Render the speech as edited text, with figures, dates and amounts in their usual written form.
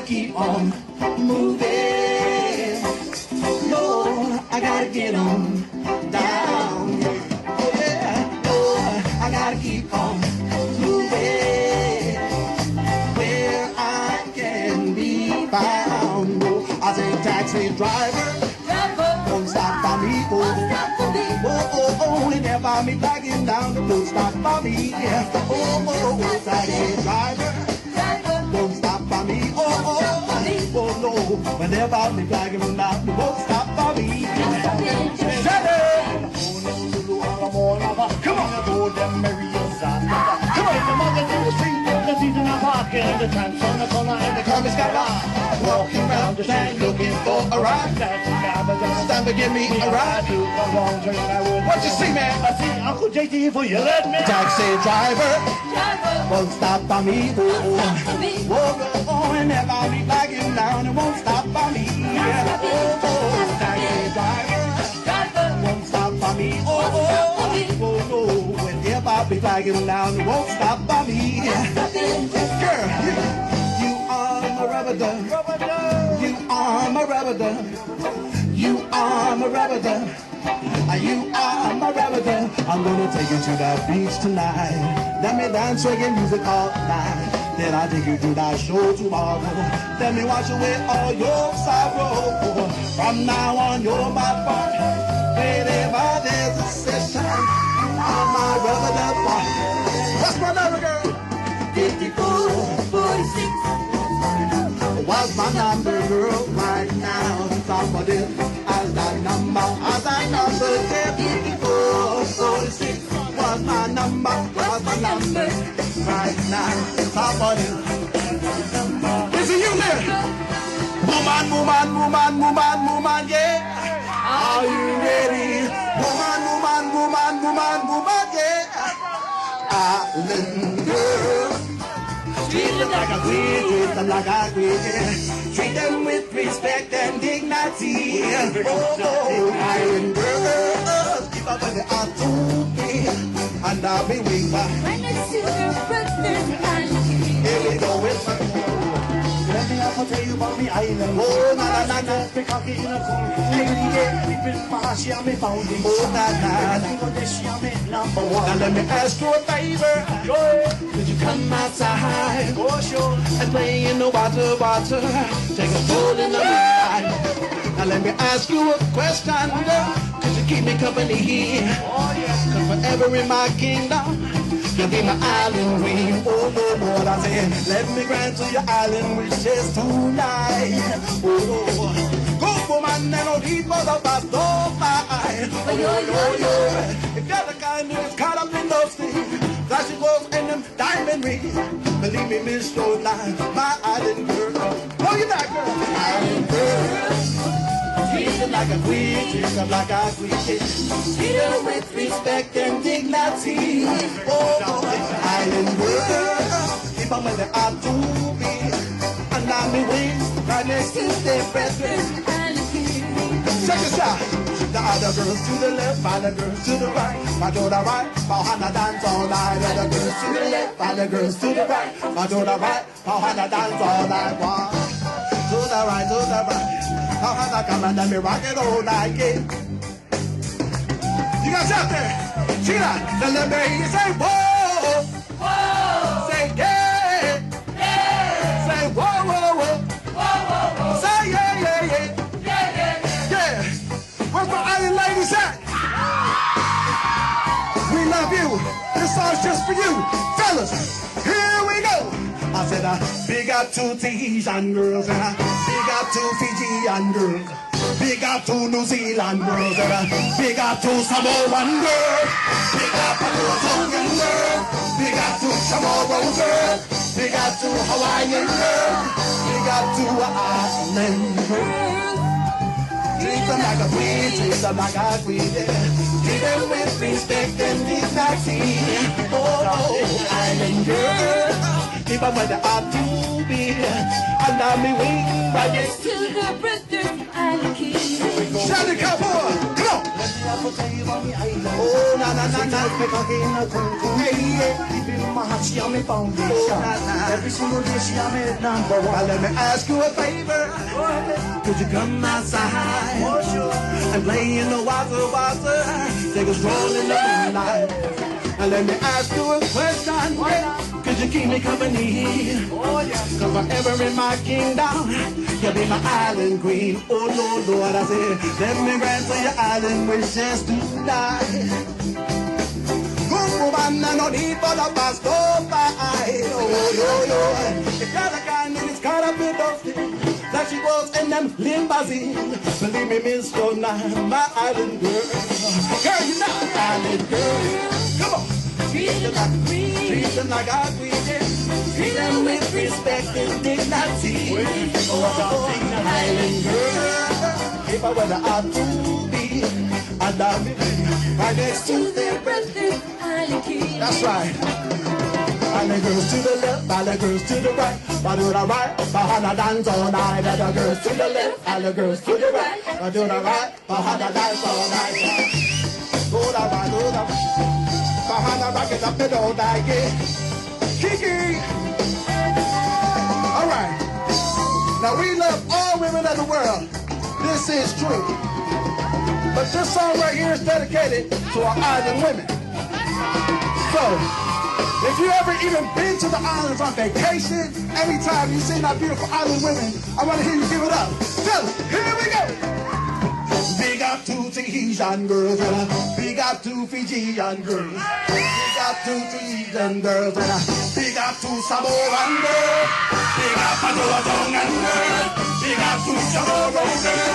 keep on moving. Lord, I gotta get on down. Oh yeah, Lord, I gotta keep on moving where I can be found. Oh, I say taxi driver, don't stop by me. Oh, and never me backing down. Don't stop by me. Oh, taxi driver, don't stop by me. Oh no, whenever me backing down, don't stop by me. Shut it. Come on, go them Maria's on. Come on, the mother in the street, the seat in the park, and the trance on the corner, and the car is got walking around the street looking for a ride. Stand to give me a ride. What you see, man? I see Uncle JT for you. Let me. Taxi driver, won't stop by me. Oh, and never be backing down. It won't stop by me. Oh, taxi driver, won't stop by me. Oh, no, whenever I be backing down, it won't stop by me. Girl, you are my rubber duck. You are my rubber duck. You are my rubber duck. You are my rubber duck. I'm gonna take you to the beach tonight. Let me dance reggae music all night. Then I'll take you to that show tomorrow. Let me wash away all your sorrow. From now on, you're my partner. Whenever there's a session, you are my rubber duck boy. What's my number, girl? 5446. What's my number, girl, right now? Somebody has that number. Has that number, 5446. What's my number? What's my number? Right now, somebody. Is it you there? Woman, woman, woman, woman, woman, yeah. Are you ready? Woman, woman, woman, woman, woman, yeah. Island girl. Treat them like a queen, treat them like a queen. Treat them with respect and dignity. Oh, island girl. Keep up with the R2B. And I'll be with my. Right next to your brother. Here we go with my. Let me have to tell you about me island. Oh, na na na na. Pick up in a cool. Every day, people pass you, me founding. Oh, na na na. Number one. Now let me ask you a favor. Could you come outside? Oh, sure. And play in the water. Take a stroll in the moonlight. Now let me ask you a question. Could you keep me company here? Oh, yes. Cause forever in my kingdom. You'll be my island queen. Oh, no, Lord, I say, let me grant to your island wishes tonight. Oh, go, woman, and don't eat for the past, don't fight. Oh, yo. If you're the kind who's caught up in those things, flashy clothes and them diamond rings, believe me, Miss Shoreline, my island girl. Oh, you're that girl. Island girl. Treat them like a queen, treat them like a queen. Treat them with respect and dignity. Oh, island girl. Keep on with the R2B. And I'm the wings right next to their brethren. Check this out. The other girls to the left, other girls to the right. My to the right, Bahana dance all night. Other girls to the left, other girls to the right. My to the right, Bahana dance all night. One, to the right, to the right. Bahana come and let me rock it all night, yeah. You guys out there, see that? Then let me hear you say whoa, whoa. Say yeah, yeah. Say whoa, whoa, whoa, whoa, whoa, whoa. Say yeah, yeah, yeah, yeah, yeah, yeah. Where's my island ladies at? We love you. This song's just for you, fellas. Here we go. I said big up to Tahitian girls and big up to Fijian girls. Big up to New Zealand girls, big up to Samoan girls, big up to Tongan girls, big up to Chamorro girls, big up to Hawaiian girls, big up to Iceland girls. Treat them like a queen, treat them like a queen, yeah. Treat them with respect and dignity. Oh, island girls, keep them where they are to be. And I'll be waiting right next to the brothers. Shout it, cowboy! Come on! Oh, na na na na. Keeping my heart, she on me foundation. Every single day she on me number one. Let me ask you a favor. Could you come outside and play in the water? Take a stroll in the moonlight. And let me ask you a question. Could you keep me company? Cause forever in my kingdom, you'll be my island queen. Oh Lord, I said, let me grant to your island wishes tonight. Good woman, no need for the past fight. Oh. If you're the kind that is caught up in those things, like she was in them limousine, believe me, Miss Jonah, my island girl. Girl, you're not an island girl. Come on. Treat them like a queen, yeah. Treat them with respect and dignity. Oh, island girl. If I were to have to be, I'd have me right next to their breath. That's right. Island girls to the left, island girls to the right. I do the right, behind the dance all night. Island girls to the left, island girls to the right. I do the right, behind the dance all night. Do the right, do the right. Behind the rocket up the door, like it. Kiki! Alright. Now we love all women of the world. This is true. But this song right here is dedicated to our island women. So, if you ever even been to the islands on vacation, anytime you see our beautiful island women, I want to hear you give it up. Tell them, here we go. Big up to Tahitian girls and big up to Fijian girls. Big up to Trinidad girls and big up to Samoan girls. Big up to Tongan girls. Big up to Chamorro girls.